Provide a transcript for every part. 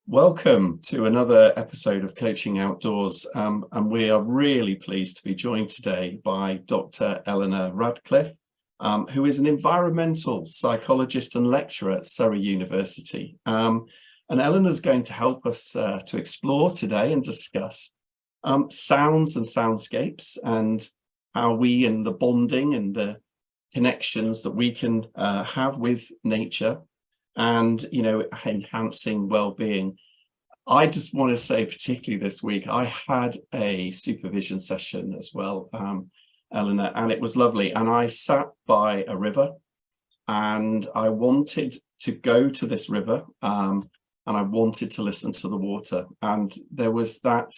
Welcome to another episode of Coaching Outdoors, and we are really pleased to be joined today by Dr. Eleanor Ratcliffe, who is an environmental psychologist and lecturer at Surrey University. And Eleanor's going to help us to explore today and discuss sounds and soundscapes and how we and the bonding and the connections that we can have with nature and, you know, enhancing well-being. I just want to say, particularly this week, I had a supervision session as well, Eleanor, and it was lovely. And I sat by a river and I wanted to go to this river and I wanted to listen to the water. And there was that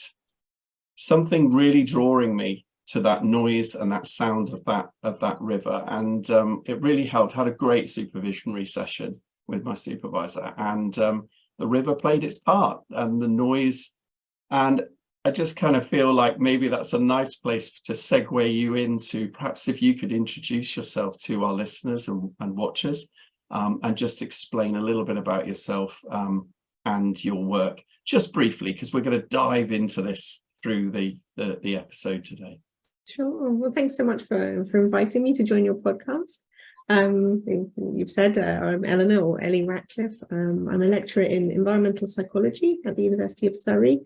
something really drawing me to that noise and that sound of that river. And it really helped. Had a great supervisionary session with my supervisor, and the river played its part and the noise. And I just kind of feel like maybe that's a nice place to segue you into, perhaps if you could introduce yourself to our listeners and watchers, and just explain a little bit about yourself and your work, just briefly, because we're going to dive into this through the episode today. Sure. Well, thanks so much for inviting me to join your podcast. You've said I'm Eleanor, or Ellie Ratcliffe. I'm a lecturer in environmental psychology at the University of Surrey.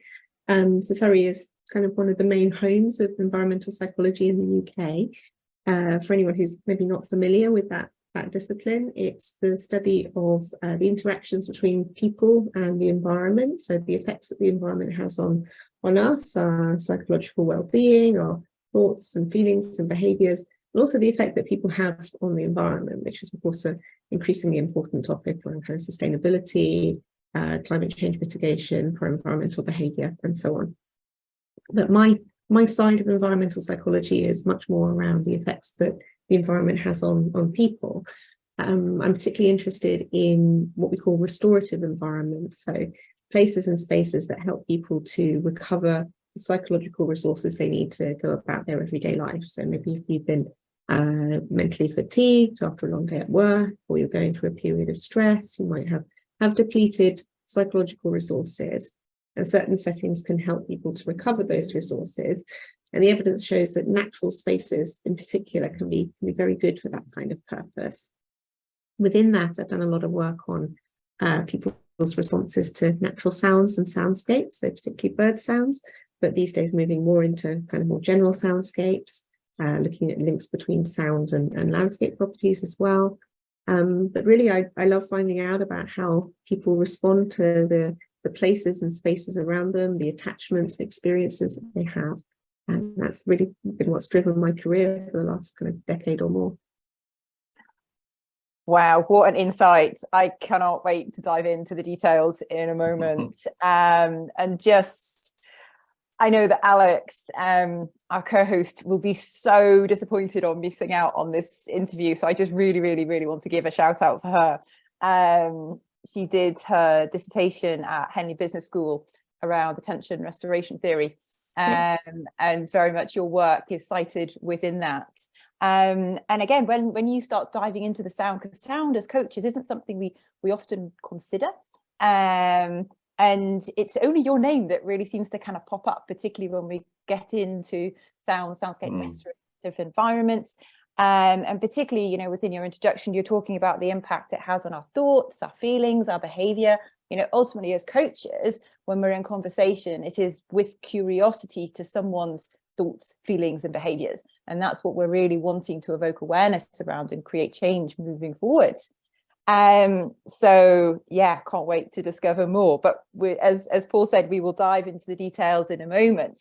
So Surrey is kind of one of the main homes of environmental psychology in the UK. For anyone who's maybe not familiar with that discipline, it's the study of the interactions between people and the environment. So the effects that the environment has on us, our psychological well-being, our thoughts and feelings and behaviours, and also the effect that people have on the environment, which is, of course, an increasingly important topic around kind of sustainability, climate change mitigation, for environmental behaviour, and so on. But my side of environmental psychology is much more around the effects that the environment has on people. I'm particularly interested in what we call restorative environments, so places and spaces that help people to recover the psychological resources they need to go about their everyday life. So maybe if you've been mentally fatigued after a long day at work, or you're going through a period of stress, you might have depleted psychological resources, and certain settings can help people to recover those resources. And the evidence shows that natural spaces in particular can be very good for that kind of purpose. Within that, I've done a lot of work on people's responses to natural sounds and soundscapes, so particularly bird sounds, but these days moving more into kind of more general soundscapes, looking at links between sound and landscape properties as well. But really, I love finding out about how people respond to the places and spaces around them, the attachments and experiences that they have. And that's really been what's driven my career for the last kind of decade or more. Wow, what an insight. I cannot wait to dive into the details in a moment. And just, I know that Alex, our co-host, will be so disappointed on missing out on this interview. So I just really, really, really want to give a shout out for her. She did her dissertation at Henley Business School around attention restoration theory. And very much your work is cited within that. And again, when you start diving into the sound, because sound as coaches isn't something we often consider. And it's only your name that really seems to kind of pop up, particularly when we get into soundscape restorative environments. And particularly, you know, within your introduction, you're talking about the impact it has on our thoughts, our feelings, our behavior. You know, ultimately as coaches, when we're in conversation, it is with curiosity to someone's thoughts, feelings and behaviors. And that's what we're really wanting to evoke awareness around and create change moving forwards. So yeah, can't wait to discover more. But as Paul said, we will dive into the details in a moment.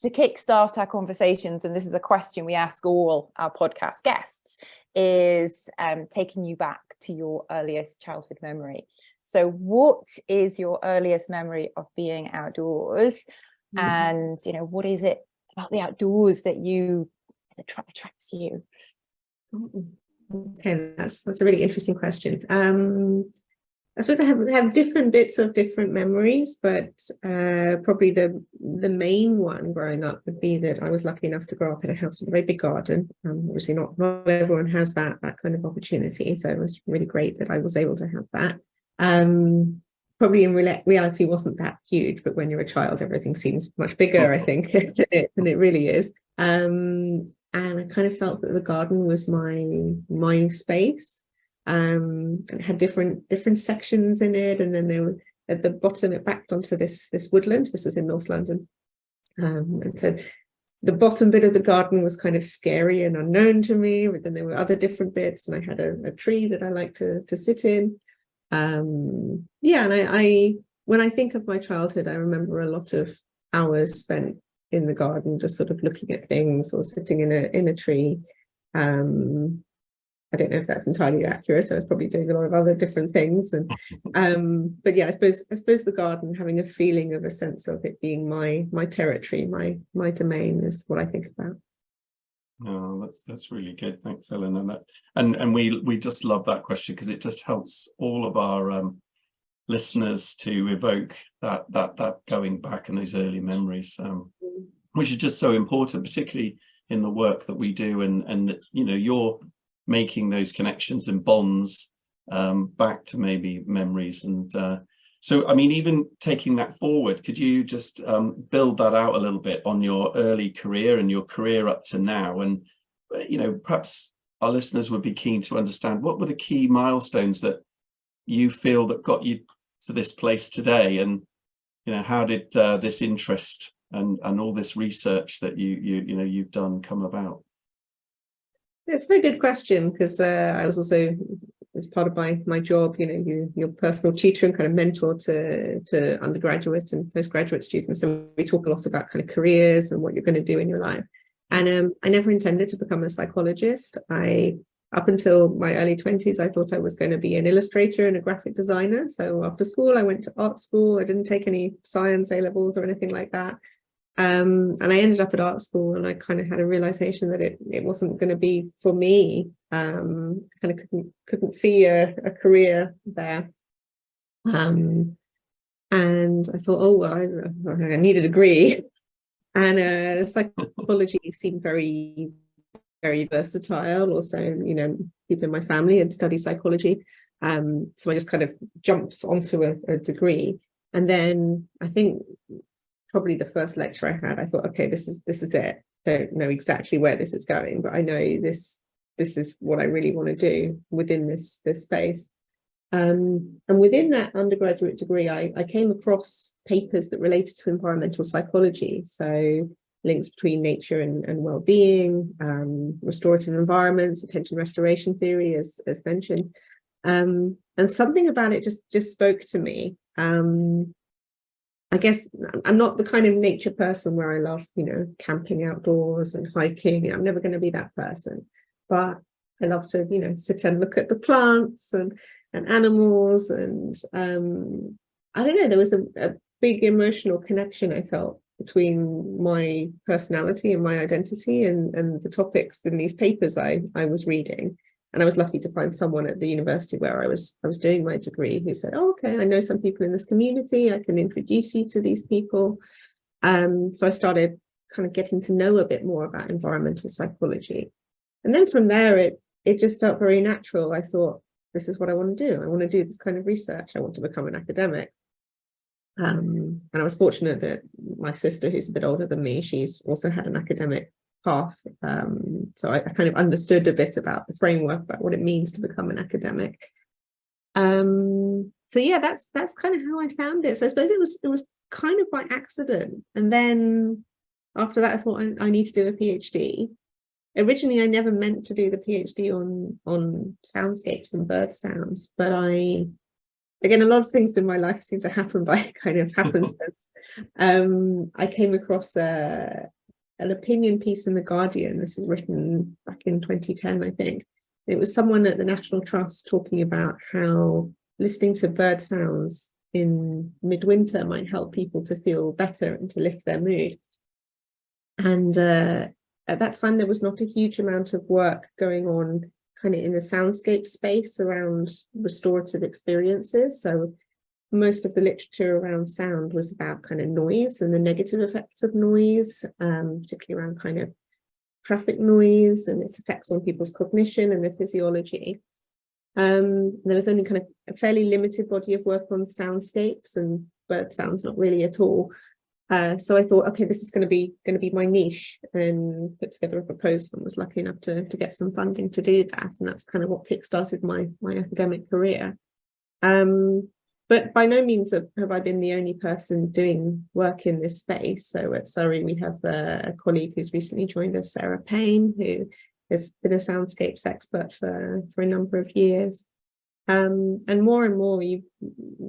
To kickstart our conversations, and this is a question we ask all our podcast guests, is taking you back to your earliest childhood memory. So what is your earliest memory of being outdoors? And, you know, what is it about the outdoors that attracts you? Okay, that's a really interesting question. I suppose I have different bits of different memories, but probably the main one growing up would be that I was lucky enough to grow up in a house with a very big garden. Obviously not everyone has that kind of opportunity, so it was really great that I was able to have that. Probably in reality wasn't that huge, but when you're a child, everything seems much bigger, I think, than it really is. And I kind of felt that the garden was my space. It had different sections in it, and then they were at the bottom, it backed onto this woodland. This was in North London, and so the bottom bit of the garden was kind of scary and unknown to me, but then there were other different bits, and I had a tree that I liked to sit in. Yeah, and I when I think of my childhood, I remember a lot of hours spent in the garden, just sort of looking at things or sitting in a tree. I don't know if that's entirely accurate. I was probably doing a lot of other different things, and but yeah, I suppose the garden, having a feeling of a sense of it being my territory, my domain, is what I think about. Oh, that's really good. Thanks, Eleanor. And we just love that question, because it just helps all of our listeners to evoke that going back and those early memories, which is just so important, particularly in the work that we do, and you're making those connections and bonds back to maybe memories. And so, I mean, even taking that forward, could you just build that out a little bit on your early career and your career up to now? And, perhaps our listeners would be keen to understand, what were the key milestones that you feel that got you to this place today? And, how did this interest and all this research that you've done come about? It's a very good question, because I was also, as part of my job, your personal tutor and kind of mentor to undergraduate and postgraduate students, and we talk a lot about kind of careers and what you're going to do in your life. And I never intended to become a psychologist. Up until my early 20s, I thought I was going to be an illustrator and a graphic designer. So after school, I went to art school. I didn't take any science A-levels or anything like that. And I ended up at art school, and I kind of had a realization that it wasn't going to be for me. Kind of couldn't see a career there. And I thought, oh, well, I need a degree. And psychology seemed very, very versatile. Also, people in my family had studied psychology. So I just kind of jumped onto a degree. And then I think probably the first lecture I had, I thought, okay, this is it. Don't know exactly where this is going, but I know this is what I really want to do within this space. And within that undergraduate degree, I came across papers that related to environmental psychology, so links between nature and well-being, restorative environments, attention restoration theory, as mentioned, and something about it just spoke to me. I guess I'm not the kind of nature person where I love, camping outdoors and hiking. I'm never going to be that person, but I love to, sit and look at the plants and animals. And I don't know, there was a big emotional connection I felt between my personality and my identity and the topics in these papers I was reading. And I was lucky to find someone at the university where I was doing my degree who said, oh, okay, I know some people in this community, I can introduce you to these people. So I started kind of getting to know a bit more about environmental psychology. And then from there, it just felt very natural. I thought, this is what I want to do. I want to do this kind of research. I want to become an academic. And I was fortunate that my sister, who's a bit older than me, she's also had an academic path. So I kind of understood a bit about the framework, about what it means to become an academic. So yeah, that's kind of how I found it. So I suppose it was kind of by accident. And then after that, I thought I need to do a PhD. Originally, I never meant to do the PhD on soundscapes and bird sounds, but again, a lot of things in my life seem to happen by kind of happenstance. I came across an opinion piece in The Guardian. This is written back in 2010, I think. It was someone at the National Trust talking about how listening to bird sounds in midwinter might help people to feel better and to lift their mood. And at that time, there was not a huge amount of work going on kind of in the soundscape space around restorative experiences. So most of the literature around sound was about kind of noise and the negative effects of noise, particularly around kind of traffic noise and its effects on people's cognition and their physiology. There was only kind of a fairly limited body of work on soundscapes, and bird sounds not really at all. So I thought, okay, this is going to be my niche, and put together a proposal, and was lucky enough to get some funding to do that, and that's kind of what kickstarted my academic career. But by no means have I been the only person doing work in this space. So at Surrey, we have a colleague who's recently joined us, Sarah Payne, who has been a soundscapes expert for a number of years. And more you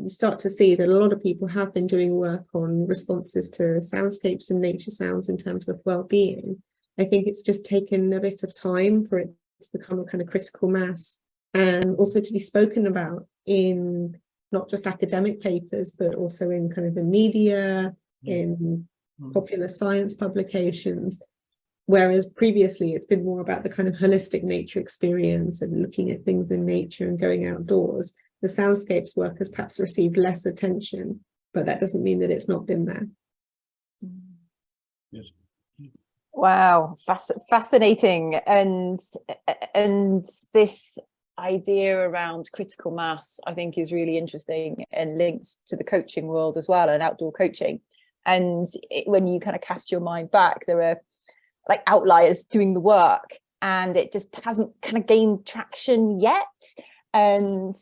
start to see that a lot of people have been doing work on responses to soundscapes and nature sounds in terms of well-being. I think it's just taken a bit of time for it to become a kind of critical mass, and also to be spoken about in not just academic papers, but also in kind of the media, in popular science publications. Whereas previously it's been more about the kind of holistic nature experience and looking at things in nature and going outdoors. The soundscapes work has perhaps received less attention, but that doesn't mean that it's not been there. Yes. Wow, fascinating. And this idea around critical mass, I think, is really interesting and links to the coaching world as well, and outdoor coaching. And when you kind of cast your mind back, there are like outliers doing the work, and it just hasn't kind of gained traction yet. And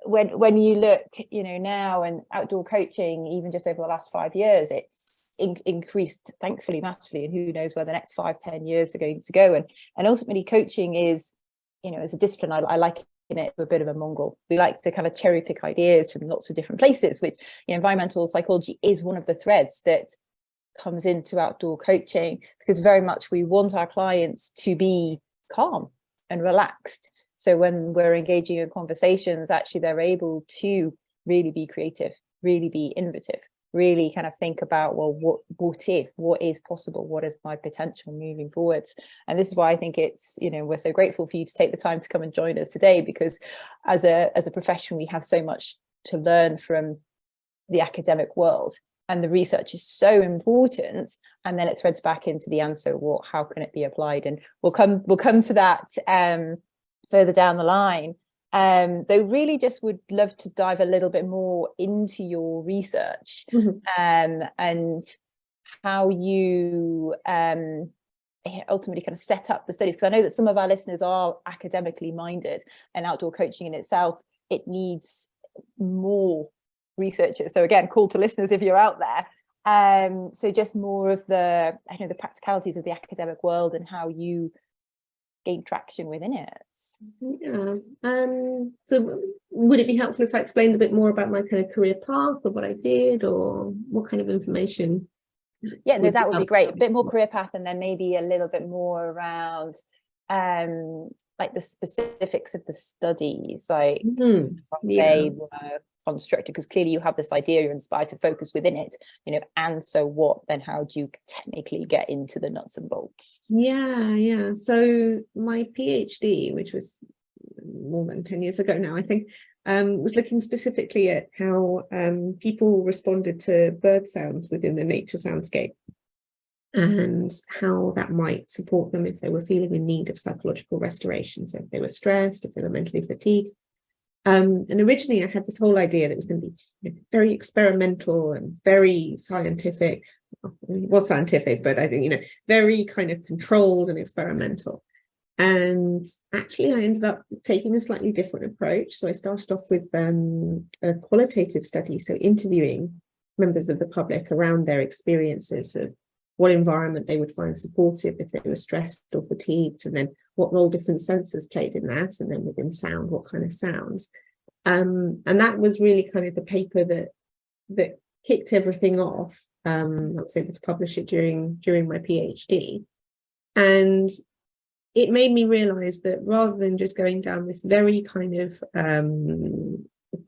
when you look, now, and outdoor coaching, even just over the last 5 years, it's increased, thankfully, massively, and who knows where the next 5-10 years are going to go. And ultimately, coaching is, as a discipline, I like it a bit of a mongrel. We like to kind of cherry pick ideas from lots of different places, which environmental psychology is one of the threads that comes into outdoor coaching, because very much we want our clients to be calm and relaxed. So when we're engaging in conversations, actually they're able to really be creative, really be innovative, really kind of think about, well, what is possible, what is my potential moving forwards. And this is why I think it's, we're so grateful for you to take the time to come and join us today, because as a profession, we have so much to learn from the academic world, and the research is so important. And then it threads back into the answer, how can it be applied? And we'll come to that further down the line. Though really just would love to dive a little bit more into your research, and how you ultimately kind of set up the studies, because I know that some of our listeners are academically minded, and outdoor coaching in itself, it needs more researchers. So again, call to listeners if you're out there. So just more of the practicalities of the academic world and how you gain traction within it. Yeah. So would it be helpful if I explained a bit more about my kind of career path, or what I did, or what kind of information? Yeah, no, that would be great. A bit more career path, and then maybe a little bit more around like the specifics of the studies, like how they were constructed, because clearly you have this idea, you're inspired to focus within it, and so what, then how do you technically get into the nuts and bolts? Yeah. So my PhD, which was more than 10 years ago now, I think, was looking specifically at how people responded to bird sounds within the nature soundscape, and how that might support them if they were feeling in need of psychological restoration. So if they were stressed, if they were mentally fatigued. And originally I had this whole idea that it was going to be very experimental and very scientific. It was scientific, but I think, very kind of controlled and experimental. And actually I ended up taking a slightly different approach. So I started off with a qualitative study, so interviewing members of the public around their experiences of what environment they would find supportive if they were stressed or fatigued, and then what role different senses played in that, and then within sound, what kind of sounds. And that was really kind of the paper that kicked everything off. I was able to publish it during my PhD. And it made me realize that rather than just going down this very kind of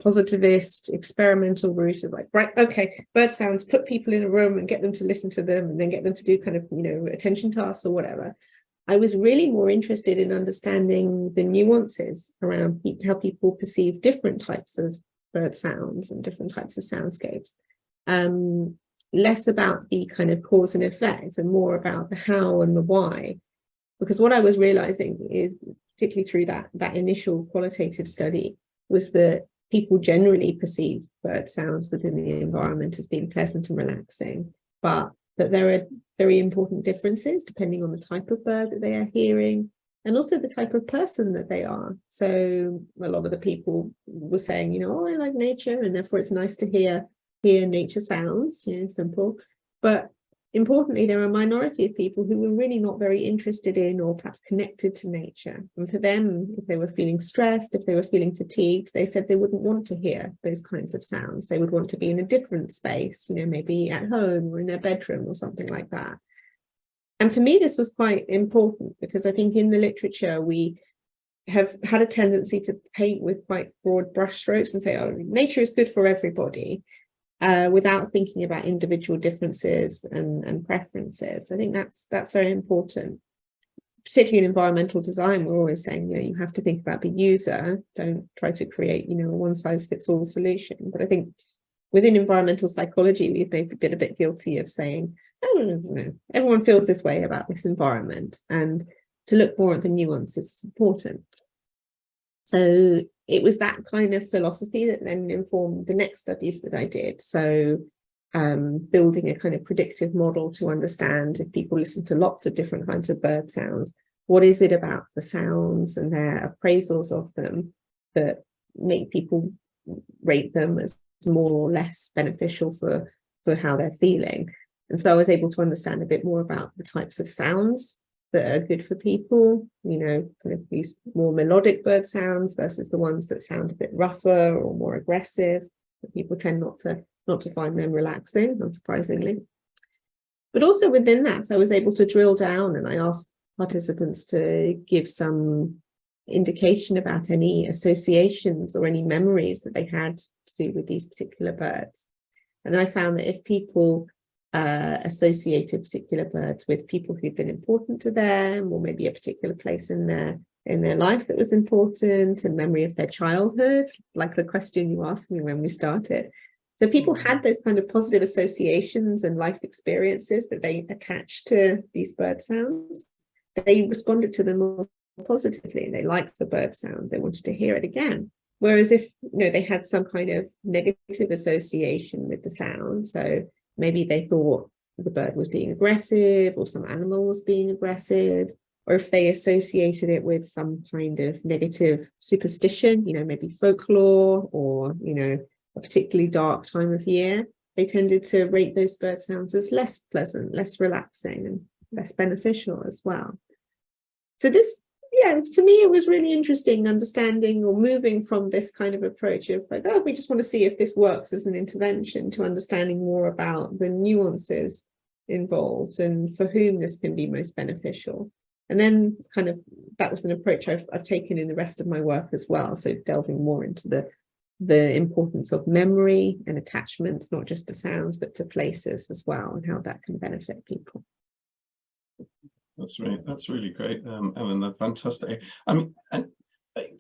positivist experimental route of like, right, okay, bird sounds, put people in a room and get them to listen to them, and then get them to do kind of attention tasks or whatever, I was really more interested in understanding the nuances around how people perceive different types of bird sounds and different types of soundscapes. Less about the kind of cause and effect and more about the how and the why. Because what I was realizing is, particularly through that initial qualitative study, was that people generally perceive bird sounds within the environment as being pleasant and relaxing, but that there are very important differences depending on the type of bird that they are hearing and also the type of person that they are. So a lot of the people were saying, you know, oh, I like nature and therefore it's nice to hear nature sounds, you know, simple. But importantly, there are a minority of people who were really not very interested in or perhaps connected to nature. And for them, if they were feeling stressed, if they were feeling fatigued, they said they wouldn't want to hear those kinds of sounds. They would want to be in a different space, you know, maybe at home or in their bedroom or something like that. And for me, this was quite important because I think in the literature, we have had a tendency to paint with quite broad brushstrokes and say, oh, nature is good for everybody. Without thinking about individual differences and preferences. I think that's very important. Particularly in environmental design, we're always saying, you know, you have to think about the user. Don't try to create, you know, a one-size-fits-all solution. But I think within environmental psychology, we've maybe been a bit guilty of saying, oh, no, everyone feels this way about this environment. And to look more at the nuances is important. So it was that kind of philosophy that then informed the next studies that I did. So building a kind of predictive model to understand if people listen to lots of different kinds of bird sounds, what is it about the sounds and their appraisals of them that make people rate them as more or less beneficial for how they're feeling. And so I was able to understand a bit more about the types of sounds that are good for people, you know, kind of these more melodic bird sounds versus the ones that sound a bit rougher or more aggressive. But people tend not to find them relaxing, unsurprisingly. But also within that, I was able to drill down and I asked participants to give some indication about any associations or any memories that they had to do with these particular birds. And then I found that if people associated particular birds with people who've been important to them, or maybe a particular place in their life that was important, and memory of their childhood, like the question you asked me when we started. So people had those kind of positive associations and life experiences that they attached to these bird sounds. They responded to them more positively. They liked the bird sound. They wanted to hear it again. Whereas if, you know, they had some kind of negative association with the sound, so maybe they thought the bird was being aggressive or some animal was being aggressive, or if they associated it with some kind of negative superstition, you know, maybe folklore or, you know, a particularly dark time of year, they tended to rate those bird sounds as less pleasant, less relaxing, and less beneficial as well. So this, yeah, to me, it was really interesting understanding or moving from this kind of approach of like, oh, we just want to see if this works as an intervention, to understanding more about the nuances involved and for whom this can be most beneficial. And then kind of that was an approach I've taken in the rest of my work as well. So delving more into the importance of memory and attachments, not just to sounds, but to places as well, and how that can benefit people. That's really great, Ellen. That's fantastic. I mean,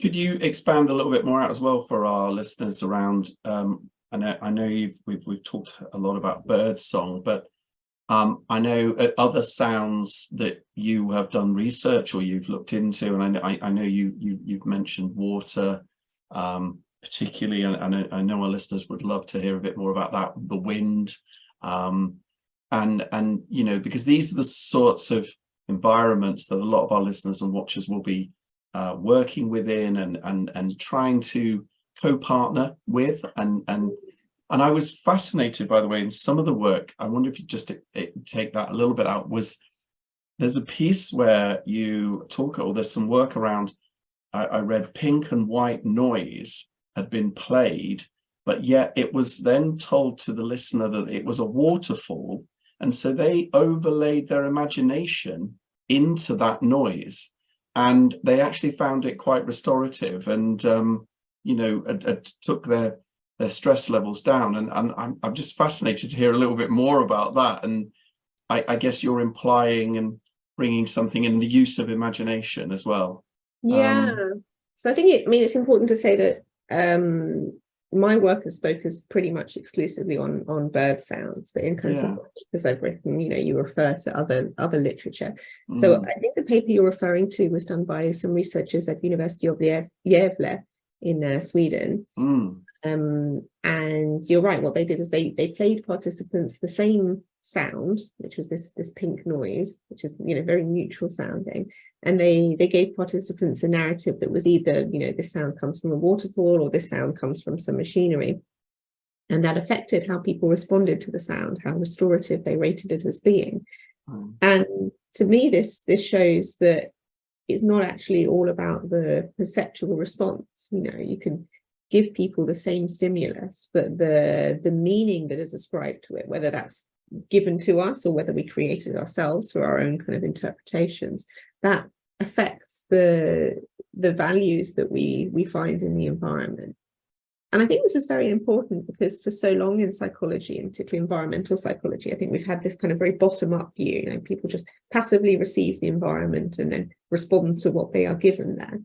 could you expand a little bit more out as well for our listeners around? I know we've talked a lot about bird song, but I know other sounds that you have done research or you've looked into, and I know you've mentioned water, particularly. And I know our listeners would love to hear a bit more about that. The wind, and you know, because these are the sorts of environments that a lot of our listeners and watchers will be working within and trying to co-partner with. And I was fascinated, by the way, in some of the work. I wonder if you just take that a little bit out. There's a piece where you talk, or there's some work around. I read pink and white noise had been played, but yet it was then told to the listener that it was a waterfall. And so they overlaid their imagination into that noise, and they actually found it quite restorative, and you know, took their stress levels down. And I'm just fascinated to hear a little bit more about that. And I guess you're implying, and bringing something in, the use of imagination as well. Yeah. So I think it's important to say that my work has focused pretty much exclusively on bird sounds, but in kind of some of the papers I've written, you refer to other literature. So I think the paper you're referring to was done by some researchers at University of Gävle in Sweden. And you're right, what they did is they played participants the same sound, which was this pink noise, which is very neutral sounding, and they gave participants a narrative that was either this sound comes from a waterfall or this sound comes from some machinery, and that affected how people responded to the sound, how restorative they rated it as being. And to me this shows that it's not actually all about the perceptual response. You can give people the same stimulus, but the meaning that is ascribed to it, whether that's given to us or whether we create it ourselves through our own kind of interpretations, that affects the values that we find in the environment. And I think this is very important because for so long in psychology, and particularly environmental psychology, I think we've had this kind of very bottom-up view. People just passively receive the environment and then respond to what they are given there.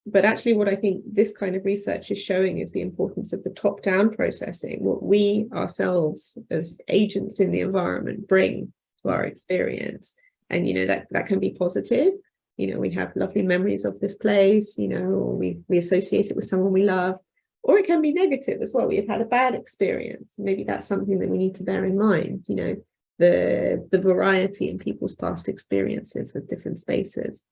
But actually what I think this kind of research is showing is the importance of the top-down processing, what we ourselves as agents in the environment bring to our experience. And, that can be positive. We have lovely memories of this place, or we associate it with someone we love, or it can be negative as well. We have had a bad experience. Maybe that's something that we need to bear in mind, the variety in people's past experiences with different spaces.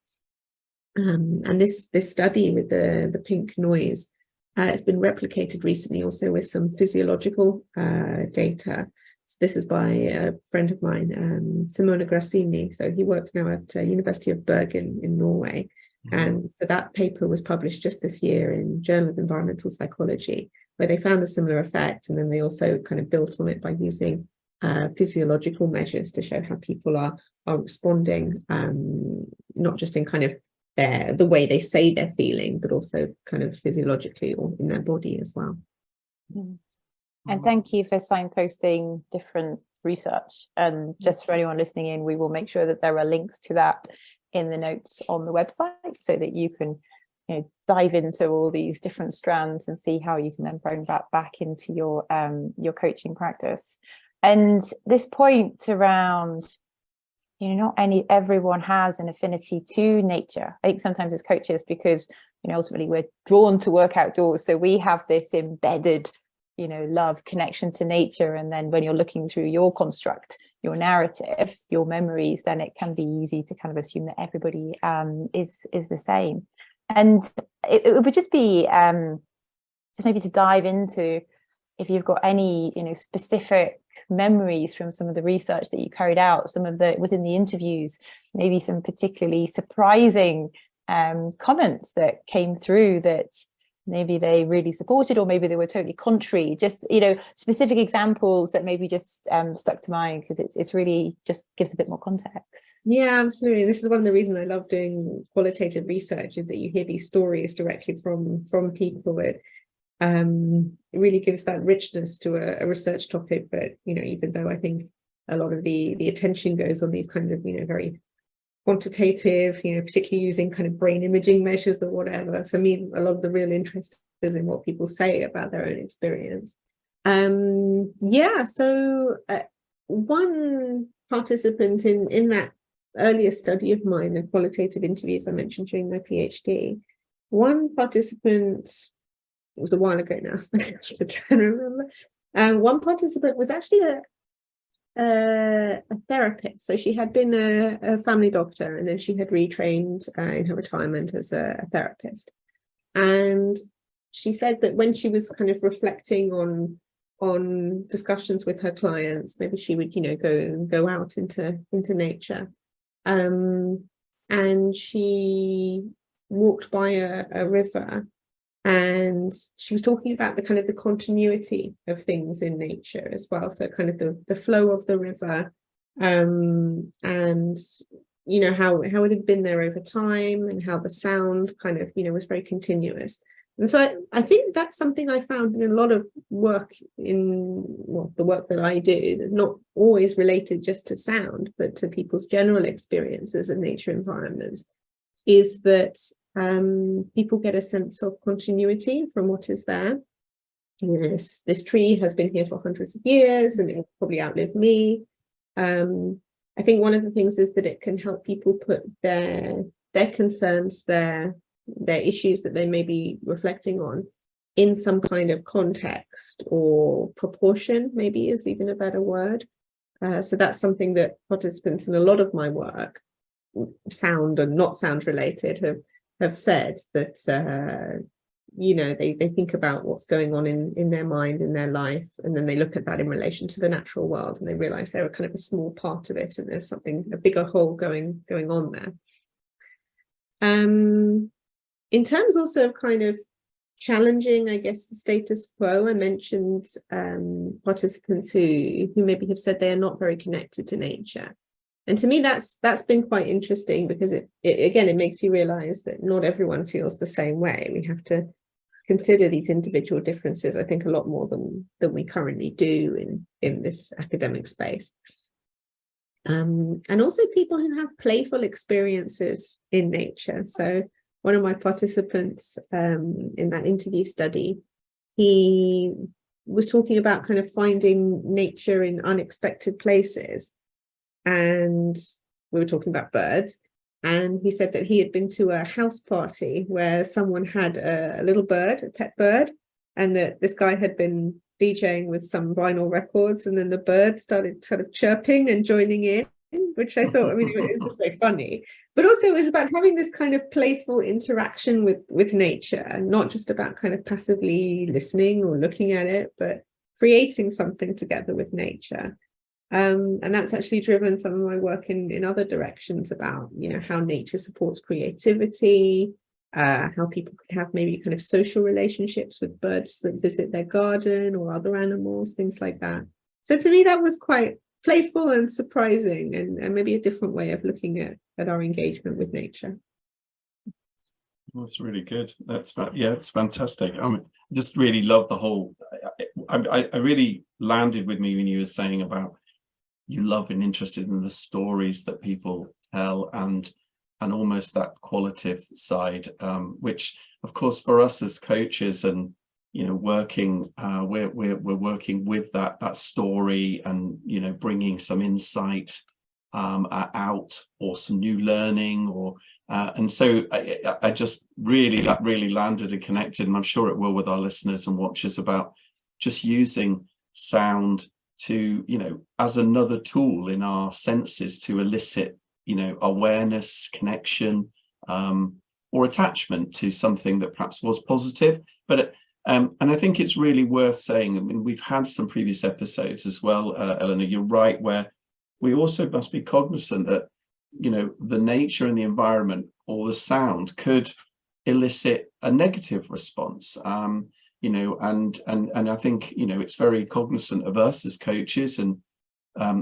And this study with the pink noise, it's been replicated recently also with some physiological data. So this is by a friend of mine, Simona Grassini. So he works now at University of Bergen in Norway. And so that paper was published just this year in Journal of Environmental Psychology, where they found a similar effect. And then they also kind of built on it by using physiological measures to show how people are responding, not just in kind of the way they say they're feeling, but also kind of physiologically or in their body as well. And thank you for signposting different research. And just for anyone listening in, we will make sure that there are links to that in the notes on the website so that you can dive into all these different strands and see how you can then bring that back into your coaching practice. And this point around not everyone has an affinity to nature. I think sometimes as coaches, because ultimately we're drawn to work outdoors, so we have this embedded love, connection to nature. And then when you're looking through your construct, your narrative, your memories, then it can be easy to kind of assume that everybody is the same. And it would just be just maybe to dive into if you've got any specific memories from some of the research that you carried out, some of the within the interviews, maybe some particularly surprising comments that came through that maybe they really supported, or maybe they were totally contrary. Just specific examples that maybe just stuck to mind, because it's really just gives a bit more context. Yeah, absolutely. This is one of the reasons I love doing qualitative research, is that you hear these stories directly from people. It really gives that richness to a research topic. But even though I think a lot of the attention goes on these kind of very quantitative, particularly using kind of brain imaging measures or whatever, for me a lot of the real interest is in what people say about their own experience. So one participant in that earlier study of mine, the qualitative interviews I mentioned during my PhD, one participant, it was a while ago now, so I have to try and remember. One participant was actually a therapist. So she had been a family doctor, and then she had retrained in her retirement as a therapist. And she said that when she was kind of reflecting on discussions with her clients, maybe she would go out into nature, and she walked by a river. And she was talking about the kind of the continuity of things in nature as well. So kind of the flow of the river, and how it had been there over time, and how the sound kind of was very continuous. And so I think that's something I found in a lot of work the work that I do, that's not always related just to sound, but to people's general experiences of nature environments, is that people get a sense of continuity from what is there. You know, this tree has been here for hundreds of years and it will probably outlive me. I think one of the things is that it can help people put their concerns, their issues that they may be reflecting on in some kind of context or proportion, maybe is even a better word. So that's something that participants in a lot of my work, sound and not sound related, have said that you know, they think about what's going on in their mind, in their life, and then they look at that in relation to the natural world and they realize they're kind of a small part of it and there's something, a bigger whole going on there. In terms also of kind of challenging, I guess, the status quo, I mentioned participants who maybe have said they are not very connected to nature. And to me, that's been quite interesting, because it again, it makes you realize that not everyone feels the same way. We have to consider these individual differences, I think, a lot more than we currently do in this academic space. And also people who have playful experiences in nature. So one of my participants in that interview study, he was talking about kind of finding nature in unexpected places. And we were talking about birds. And he said that he had been to a house party where someone had a little bird, a pet bird, and that this guy had been DJing with some vinyl records, and then the bird started sort of chirping and joining in, which I thought, I mean, it was just very funny. But also it was about having this kind of playful interaction with nature, and not just about kind of passively listening or looking at it, but creating something together with nature. And that's actually driven some of my work in other directions about, you know, how nature supports creativity, how people could have maybe kind of social relationships with birds that visit their garden or other animals, things like that. So to me, that was quite playful and surprising, and maybe a different way of looking at our engagement with nature. That's really good. It's fantastic. I just really love the whole. I really landed with me when you were saying about you love and interested in the stories that people tell, and almost that qualitative side, which of course for us as coaches and, you know, working, we're working with that story, and, you know, bringing some insight out, or some new learning, or and so I just that really landed and connected, and I'm sure it will with our listeners and watchers, about just using sound to, you know, as another tool in our senses to elicit, you know, awareness, connection, or attachment to something that perhaps was positive. But and I think it's really worth saying, I mean, we've had some previous episodes as well, Eleanor, you're right, where we also must be cognizant that, you know, the nature and the environment, or the sound, could elicit a negative response. You know, and I think, you know, it's very cognizant of us as coaches and,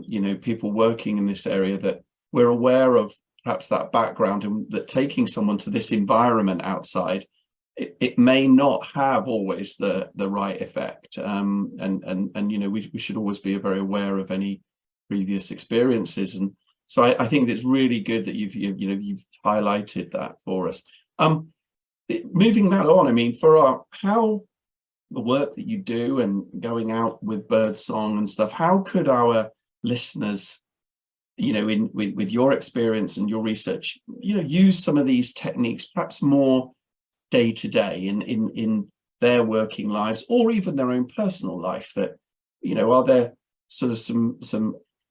you know, people working in this area, that we're aware of perhaps that background, and that taking someone to this environment outside, it may not have always the right effect. And you know, we should always be very aware of any previous experiences. And so I think it's really good that you've highlighted that for us. Moving that on, I mean, for the work that you do and going out with birdsong and stuff, how could our listeners, you know, with your experience and your research, you know, use some of these techniques perhaps more day to day in their working lives, or even their own personal life? That, you know, are there sort of some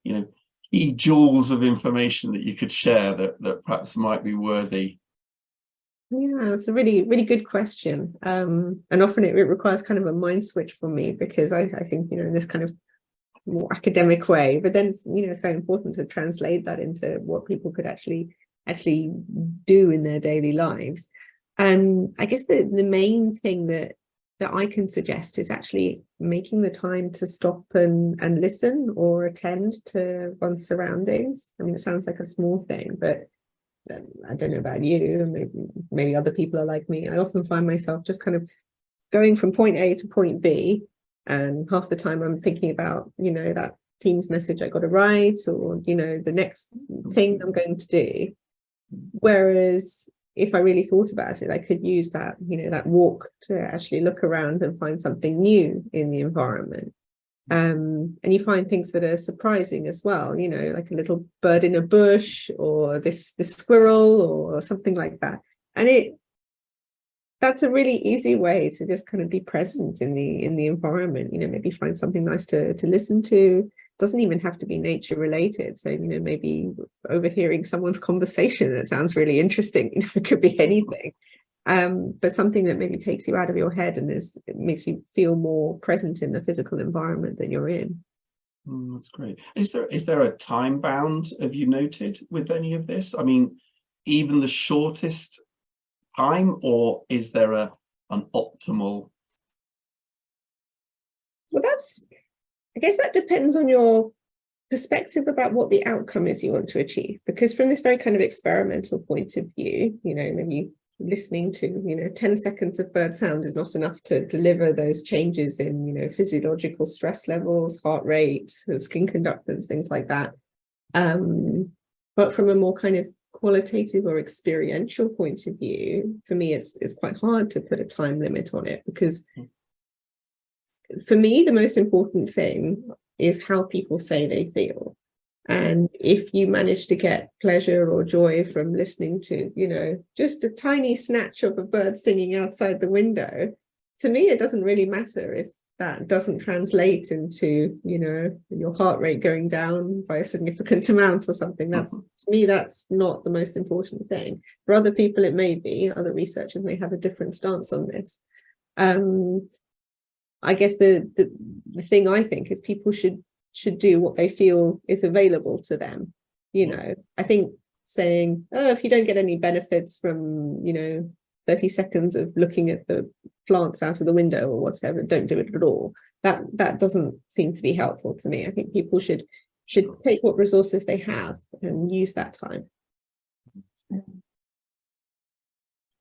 you know, key jewels of information that you could share that perhaps might be worthy? Yeah, it's a really, really good question. And often it requires kind of a mind switch for me, because I think, you know, in this kind of more academic way, but then, you know, it's very important to translate that into what people could actually do in their daily lives. And I guess the main thing that I can suggest is actually making the time to stop and listen, or attend to one's surroundings. I mean, it sounds like a small thing, but I don't know about you, maybe other people are like me. I often find myself just kind of going from point A to point B, and half the time I'm thinking about, that Teams message I got to write, or, the next thing I'm going to do. Whereas if I really thought about it, I could use that, that walk to actually look around and find something new in the environment. And you find things that are surprising as well, like a little bird in a bush, or this squirrel, or something like that. And that's a really easy way to just kind of be present in the environment. Maybe find something nice to listen to. Doesn't even have to be nature related. So, maybe overhearing someone's conversation that sounds really interesting. It could be anything. But something that maybe takes you out of your head and it makes you feel more present in the physical environment that you're in. That's great. Is there a time bound, have you noted, with any of this? I mean, even the shortest time, or is there an optimal? Well, I guess that depends on your perspective about what the outcome is you want to achieve. Because from this very kind of experimental point of view, maybe listening to 10 seconds of bird sound is not enough to deliver those changes in physiological stress levels, heart rate, skin conductance, things like that. But from a more kind of qualitative or experiential point of view, for me it's quite hard to put a time limit on it, because for me the most important thing is how people say they feel. And if you manage to get pleasure or joy from listening to, just a tiny snatch of a bird singing outside the window, to me, it doesn't really matter if that doesn't translate into, your heart rate going down by a significant amount or something. To me, that's not the most important thing. For other people, it may be. Other researchers may have a different stance on this. I guess the thing I think is people should do what they feel is available to them. I think saying, if you don't get any benefits from 30 seconds of looking at the plants out of the window or whatever, don't do it at all. That doesn't seem to be helpful to me. I think people should take what resources they have and use that time.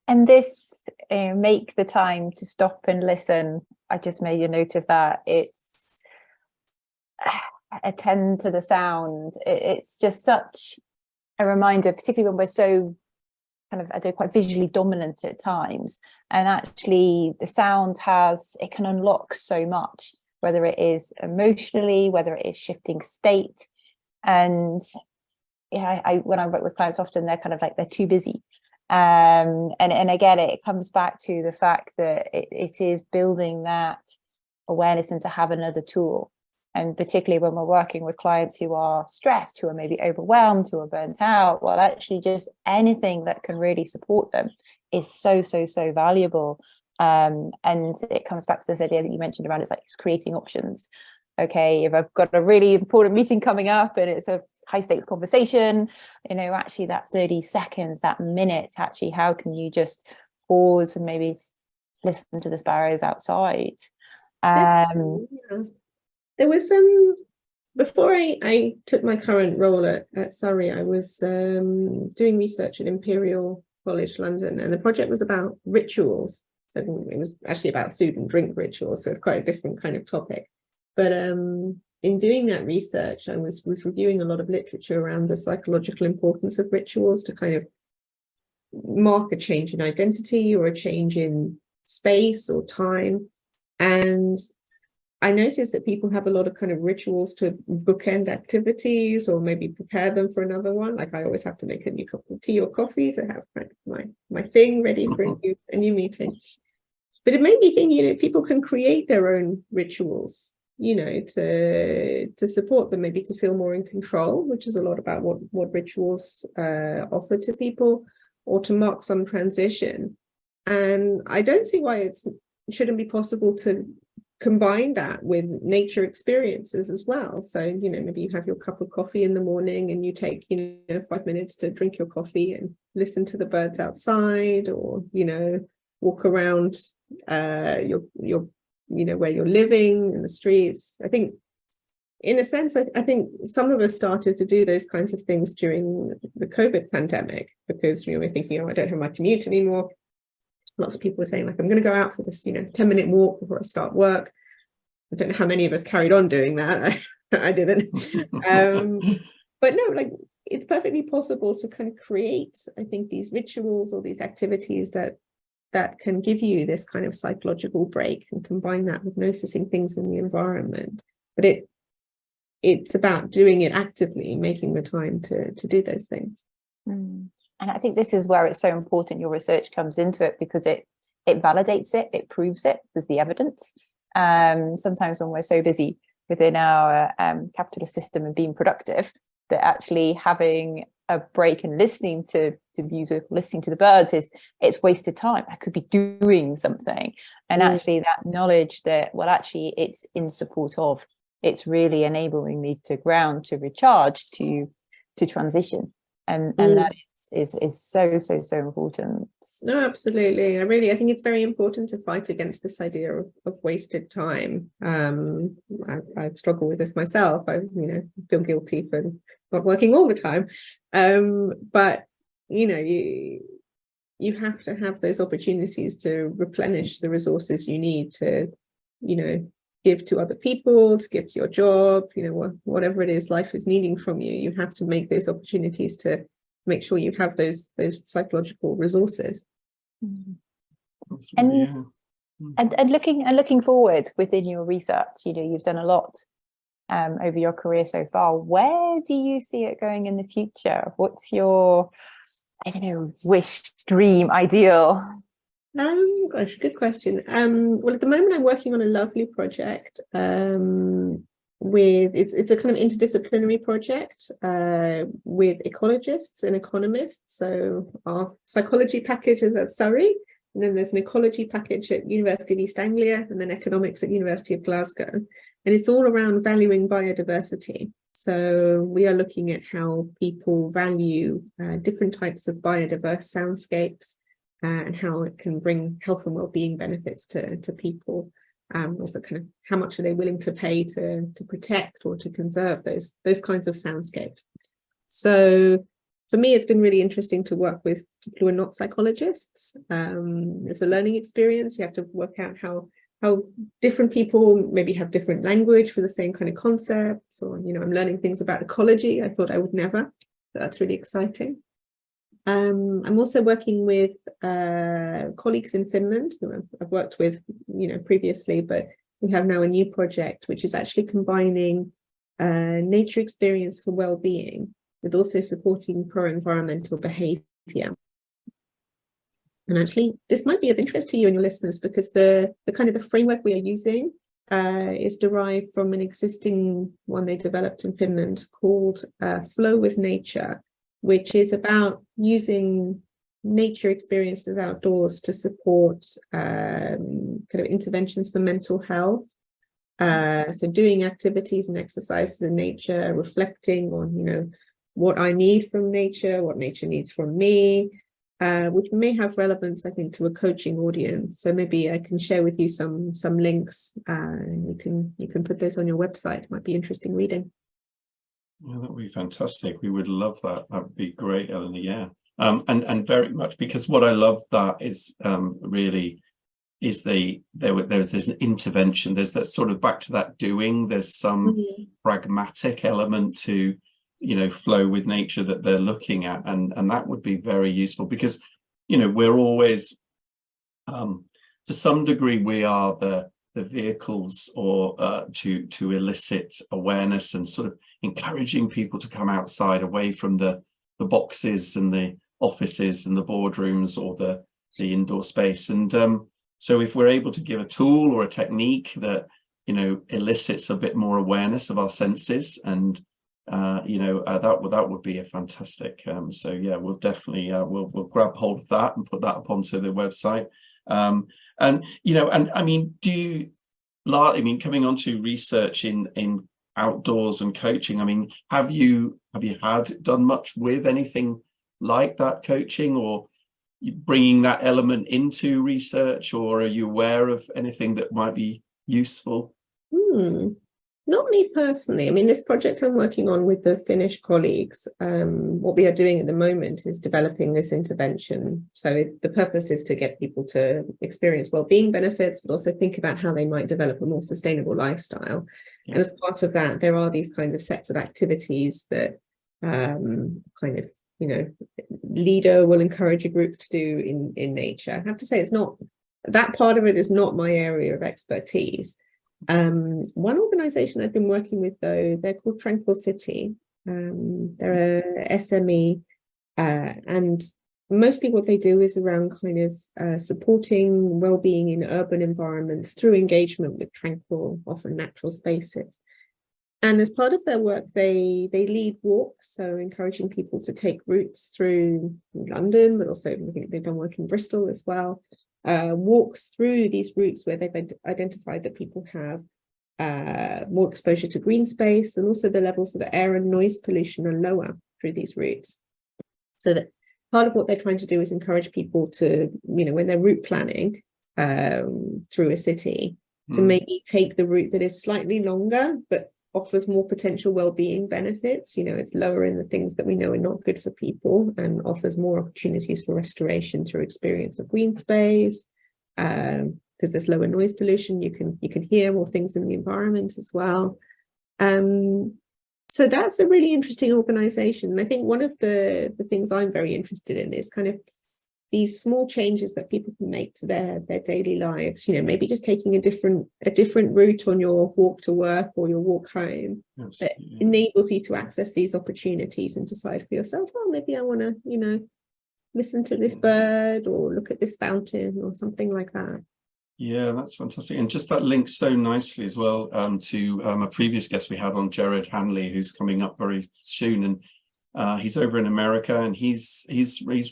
And this make the time to stop and listen. I just made a note of that. It's attend to the sound. It's just such a reminder, particularly when we're so kind of, quite visually dominant at times. And actually the sound it can unlock so much, whether it is emotionally, whether it is shifting state. And when I work with clients, often they're kind of like, they're too busy. And again, it comes back to the fact that it is building that awareness and to have another tool. And particularly when we're working with clients who are stressed, who are maybe overwhelmed, who are burnt out, well, actually just anything that can really support them is so, so, so valuable. And it comes back to this idea that you mentioned around, it's creating options. Okay, if I've got a really important meeting coming up and it's a high stakes conversation, actually that 30 seconds, that minute, actually, how can you just pause and maybe listen to the sparrows outside? There was before I took my current role at Surrey, I was doing research at Imperial College London, and the project was about rituals. So it was actually about food and drink rituals, so it's quite a different kind of topic. But in doing that research, I was reviewing a lot of literature around the psychological importance of rituals to kind of mark a change in identity or a change in space or time. And I noticed that people have a lot of kind of rituals to bookend activities or maybe prepare them for another one. Like I always have to make a new cup of tea or coffee to have my thing ready for a new meeting. But it made me think, people can create their own rituals, to support them, maybe to feel more in control, which is a lot about what rituals offer to people, or to mark some transition. And I don't see why it shouldn't be possible to combine that with nature experiences as well. So, maybe you have your cup of coffee in the morning and you take, 5 minutes to drink your coffee and listen to the birds outside, or, walk around your where you're living in the streets. I think, in a sense, I think some of us started to do those kinds of things during the COVID pandemic, because because, you know, we're thinking, oh, I don't have my commute anymore. Lots of people are saying, like, I'm going to go out for this, you know, 10-minute walk before I start work. I don't know how many of us carried on doing that. I didn't. But no, like, it's perfectly possible to kind of create, I think, these rituals or these activities that can give you this kind of psychological break, and combine that with noticing things in the environment. But it's about doing it actively, making the time to do those things. And I think this is where it's so important your research comes into it, because it validates it, it proves it, there's the evidence. Sometimes when we're so busy within our capitalist system and being productive, that actually having a break and listening to music, listening to the birds, it's wasted time. I could be doing something. And actually that knowledge that, well, actually it's in support of, it's really enabling me to ground, to recharge, to transition. And that is so important. No, absolutely. I think it's very important to fight against this idea of wasted time. I struggle with this myself. I feel guilty for not working all the time. But you have to have those opportunities to replenish the resources you need to, give to other people, to give to your job, whatever it is life is needing from you. You have to make those opportunities to make sure you have those psychological resources. And looking forward within your research, you've done a lot over your career so far. Where do you see it going in the future? What's your, wish, dream, ideal? Gosh, good question. Well, at the moment I'm working on a lovely project with it's a kind of interdisciplinary project with ecologists and economists. So our psychology package is at Surrey, and then there's an ecology package at University of East Anglia, and then economics at University of Glasgow. And it's all around valuing biodiversity. So we are looking at how people value different types of biodiverse soundscapes, and how it can bring health and well-being benefits to people. Also kind of how much are they willing to pay to protect or to conserve those kinds of soundscapes. So for me, it's been really interesting to work with people who are not psychologists. It's a learning experience. You have to work out how different people maybe have different language for the same kind of concepts, or I'm learning things about ecology I thought I would never. But that's really exciting. I'm also working with colleagues in Finland who I've worked with, previously, but we have now a new project which is actually combining nature experience for well-being with also supporting pro-environmental behaviour. And actually, this might be of interest to you and your listeners, because the kind of the framework we are using is derived from an existing one they developed in Finland called Flow with Nature, which is about using nature experiences outdoors to support kind of interventions for mental health. So doing activities and exercises in nature, reflecting on, what I need from nature, what nature needs from me, which may have relevance, I think, to a coaching audience. So maybe I can share with you some links, and you can put those on your website. It might be interesting reading. Yeah, that would be fantastic. We would love that. That would be great, Eleanor. Yeah. And very much, because what I love that is really is there's this intervention. There's that sort of back to that doing. There's some pragmatic element to, flow with nature that they're looking at, and that would be very useful, because, we're always, to some degree, we are the vehicles or to elicit awareness and sort of encouraging people to come outside, away from the boxes and the offices and the boardrooms or the indoor space. And so if we're able to give a tool or a technique that elicits a bit more awareness of our senses, and that would be a fantastic. So yeah, we'll definitely we'll grab hold of that and put that up onto the website. And I mean, coming on to research in outdoors and coaching, I mean, have you done much with anything like that coaching, or bringing that element into research, or are you aware of anything that might be useful? No, Not me personally. I mean, this project I'm working on with the Finnish colleagues, what we are doing at the moment is developing this intervention. So the purpose is to get people to experience well-being benefits, but also think about how they might develop a more sustainable lifestyle. Yeah. And as part of that, there are these kind of sets of activities that kind of, you know, leader will encourage a group to do in nature. I have to say, it's not, that part of it is not my area of expertise. One organization I've been working with, though, they're called Tranquil City. They're a SME, and mostly what they do is around kind of supporting well-being in urban environments through engagement with tranquil, often natural spaces. And as part of their work, they lead walks, so encouraging people to take routes through London, but also I think they've done work in Bristol as well. Walks through these routes where they've identified that people have more exposure to green space, and also the levels of the air and noise pollution are lower through these routes. So that part of what they're trying to do is encourage people to, you know, when they're route planning through a city, to maybe take the route that is slightly longer, but offers more potential well-being benefits. You know, it's lower in the things that we know are not good for people, and offers more opportunities for restoration through experience of green space, because there's lower noise pollution. You can hear more things in the environment as well. So that's a really interesting organization. And I think one of the things I'm very interested in is kind of these small changes that people can make to their daily lives. You know, maybe just taking a different route on your walk to work or your walk home. Absolutely. That enables you to access these opportunities and decide for yourself, oh, maybe I want to, you know, listen to this bird or look at this fountain or something like that. Yeah, that's fantastic. And just that links so nicely as well to a previous guest we had on, Jared Hanley, who's coming up very soon. And he's over in America, and he's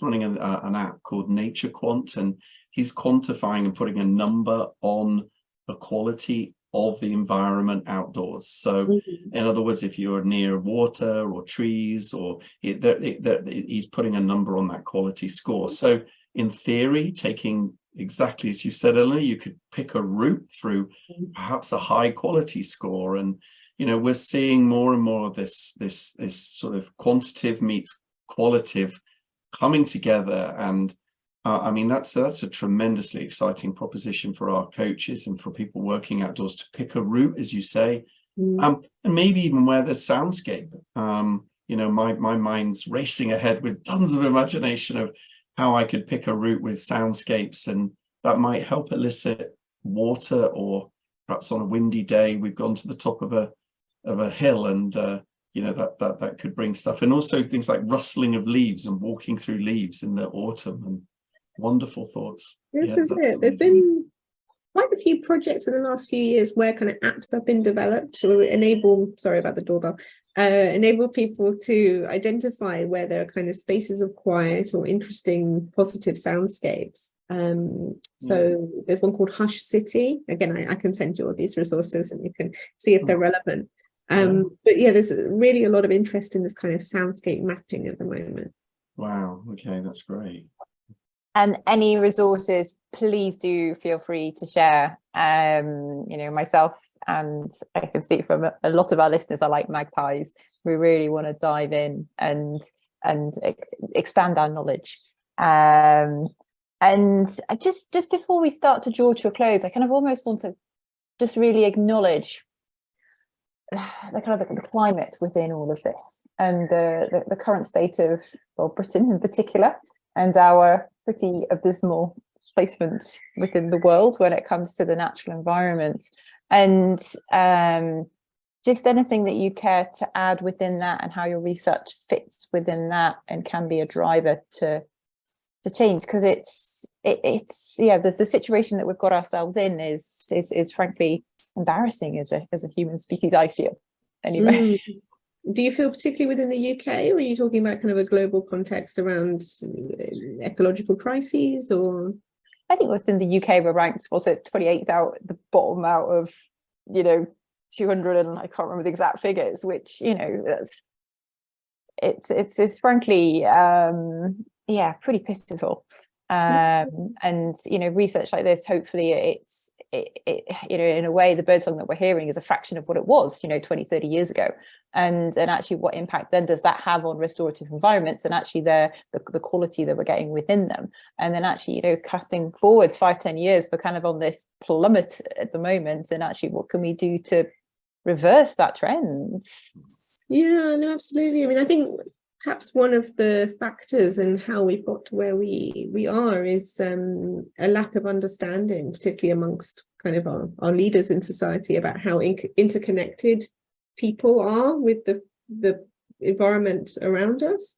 running an app called NatureQuant, and he's quantifying and putting a number on the quality of the environment outdoors. So in other words, if you're near water or trees, or he's putting a number on that quality score. So in theory, taking exactly as you said, Eleanor, you could pick a route through perhaps a high quality score. And you know, we're seeing more and more of this sort of quantitative meets qualitative coming together. And I mean, that's a tremendously exciting proposition for our coaches and for people working outdoors to pick a route, as you say, and maybe even where there's soundscape. You know, my mind's racing ahead with tons of imagination of how I could pick a route with soundscapes, and that might help elicit water, or perhaps on a windy day, we've gone to the top of a hill, and you know, that could bring stuff. And also things like rustling of leaves and walking through leaves in the autumn, and wonderful thoughts. This is it. There's been quite a few projects in the last few years where kind of apps have been developed to enable, sorry about the doorbell, enable people to identify where there are kind of spaces of quiet or interesting positive soundscapes. So there's one called Hush City. Again, I can send you all these resources and you can see if they're relevant. But yeah, there's really a lot of interest in this kind of soundscape mapping at the moment. Wow. Okay, that's great. And any resources, please do feel free to share. You know, myself, and I can speak from a lot of our listeners are like magpies. We really want to dive in and expand our knowledge. And I just before we start to draw to a close, I kind of almost want to just really acknowledge the kind of the climate within all of this, and the current state of, well, Britain in particular, and our pretty abysmal placement within the world when it comes to the natural environment. And just anything that you care to add within that, and how your research fits within that and can be a driver to change, because it's yeah, the situation that we've got ourselves in is frankly embarrassing as a human species, I feel, anyway. Do you feel particularly within the UK, or are you talking about kind of a global context around ecological crises? Or I think within the UK we're ranked, was it 28th out the bottom out of, you know, 200, and I can't remember the exact figures, which, you know, that's it's frankly yeah, pretty pitiful. And you know, research like this, hopefully in a way, the birdsong that we're hearing is a fraction of what it was, 20, 30 years ago. And actually, what impact then does that have on restorative environments and actually the quality that we're getting within them? And then actually, casting forwards 5-10 years, we're kind of on this plummet at the moment. And actually, what can we do to reverse that trend? Yeah, no, absolutely. I mean, I think perhaps one of the factors in how we've got to where we are is a lack of understanding, particularly amongst kind of our leaders in society, about how interconnected people are with the environment around us.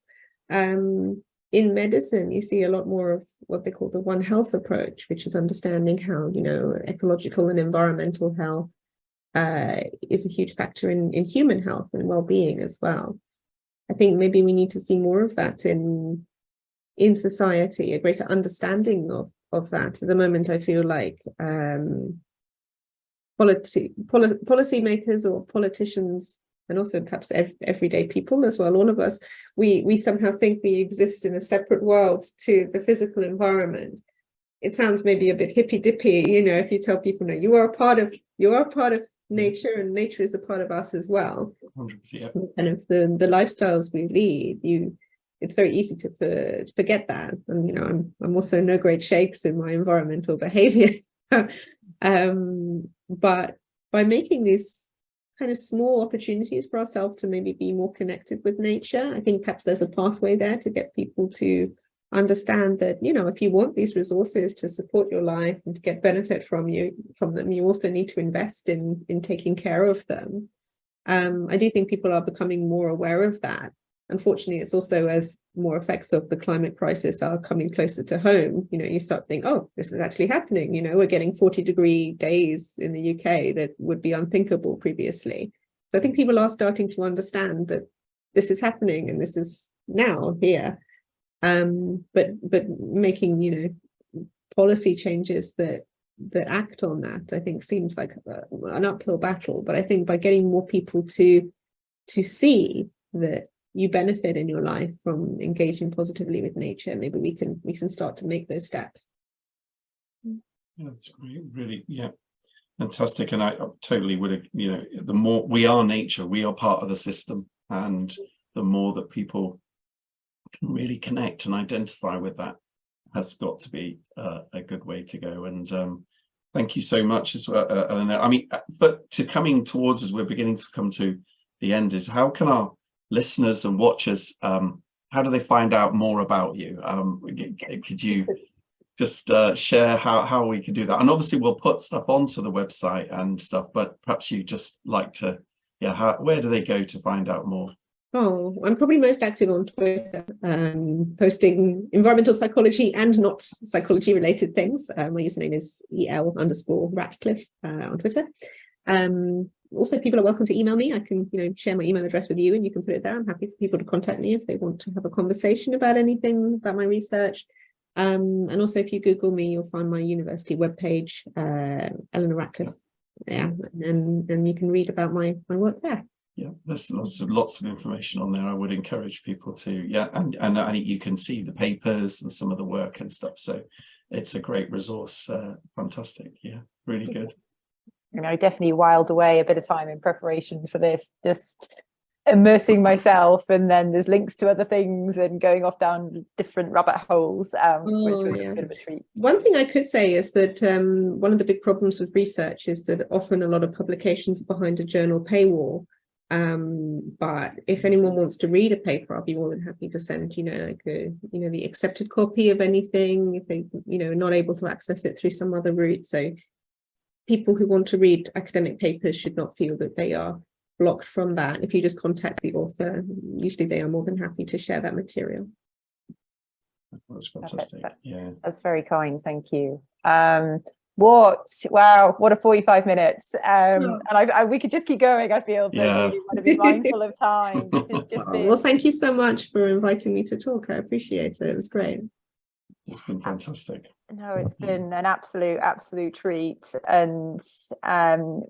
In medicine, you see a lot more of what they call the One Health approach, which is understanding how, ecological and environmental health is a huge factor in human health and well-being as well. I think maybe we need to see more of that in society, a greater understanding of that. At the moment, I feel like policymakers or politicians, and also perhaps everyday people as well, all of us, we somehow think we exist in a separate world to the physical environment. It sounds maybe a bit hippy-dippy, if you tell people, no, you are a part of nature, and nature is a part of us as well. 100%, yeah. And of the lifestyles we lead, it's very easy to forget that. And I'm also no great shakes in my environmental behavior. But by making these kind of small opportunities for ourselves to maybe be more connected with nature, I think perhaps there's a pathway there to get people to understand that, if you want these resources to support your life and to get benefit from them, you also need to invest in taking care of them. I do think people are becoming more aware of that. Unfortunately, it's also as more effects of the climate crisis are coming closer to home, you start to think, oh, this is actually happening. We're getting 40-degree days in the UK that would be unthinkable previously. So I think people are starting to understand that this is happening and this is now here. But making, policy changes that act on that, I think seems like an uphill battle. But I think by getting more people to see that you benefit in your life from engaging positively with nature, maybe we can start to make those steps. Yeah, that's great. Really, yeah, fantastic. And I totally would, the more we are nature, we are part of the system, and the more that people can really connect and identify with that has got to be a good way to go. And thank you so much as well, Eleanor. I mean, but coming towards, as we're beginning to come to the end, is how can our listeners and watchers, how do they find out more about you? Could you just share how we can do that? And obviously we'll put stuff onto the website and stuff, but perhaps you just like to, where do they go to find out more? Oh, I'm probably most active on Twitter, posting environmental psychology and not psychology related things. My username is EL_Ratcliffe on Twitter. Also, people are welcome to email me. I can, share my email address with you and you can put it there. I'm happy for people to contact me if they want to have a conversation about anything about my research. And also, if you Google me, you'll find my university webpage, Eleanor Ratcliffe. Yeah, and you can read about my work there. Yeah, there's lots of information on there. I would encourage people to, and I think you can see the papers and some of the work and stuff. So it's a great resource. Fantastic. Yeah, really good. Definitely whiled away a bit of time in preparation for this, just immersing myself, and then there's links to other things and going off down different rabbit holes, which was a bit of a treat. One thing I could say is that one of the big problems with research is that often a lot of publications are behind a journal paywall. But if anyone wants to read a paper, I'll be more than happy to send, the accepted copy of anything if they, are not able to access it through some other route. So people who want to read academic papers should not feel that they are blocked from that. If you just contact the author, usually they are more than happy to share that material. That's fantastic. That's very kind. Thank you. What a 45 minutes. And we could just keep going, I feel, but we want to be mindful of time. This has just been... Well, thank you so much for inviting me to talk. I appreciate it. It was great. It's been fantastic. No, it's been an absolute treat. And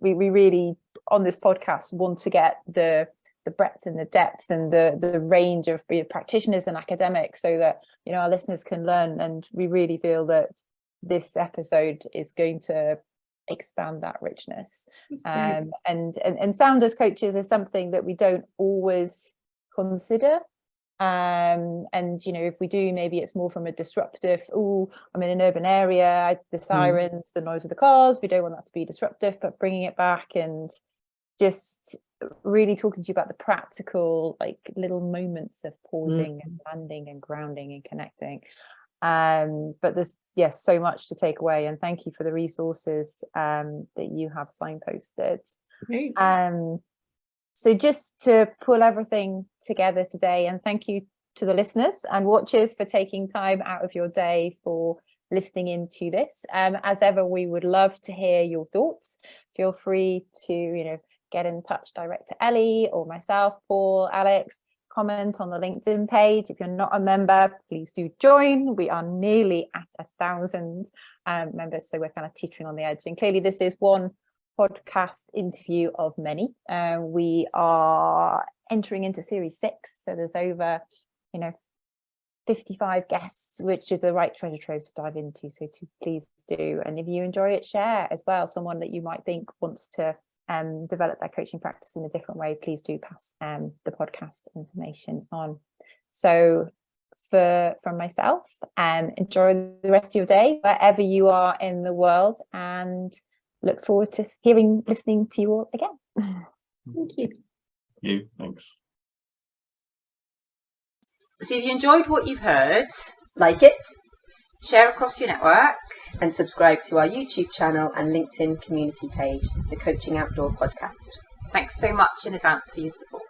we really, on this podcast, want to get the breadth and the depth and the range of practitioners and academics so that, our listeners can learn. And we really feel that this episode is going to expand that richness. And sound as coaches is something that we don't always consider. And if we do, maybe it's more from a disruptive, I'm in an urban area, the sirens, the noise of the cars, we don't want that to be disruptive, but bringing it back and just really talking to you about the practical, like little moments of pausing and landing and grounding and connecting. But there's so much to take away, and thank you for the resources that you have signposted. Great. So just to pull everything together today, and thank you to the listeners and watchers for taking time out of your day for listening into this. As ever, we would love to hear your thoughts. Feel free to get in touch direct to Ellie or myself, Paul, Alex. Comment on the LinkedIn page. If you're not a member, please do join. We are nearly at 1,000 members, so we're kind of teetering on the edge. And clearly this is one podcast interview of many. We are entering into series 6, so there's over 55 guests, which is the right treasure trove to dive into, so please do. And if you enjoy it, share as well. Someone that you might think wants to develop their coaching practice in a different way, please do pass the podcast information on. So from myself, enjoy the rest of your day wherever you are in the world, and look forward to listening to you all again. Thank you. Thanks. So if you enjoyed what you've heard, like it, share across your network, and subscribe to our YouTube channel and LinkedIn community page, the Coaching Outdoor Podcast. Thanks so much in advance for your support.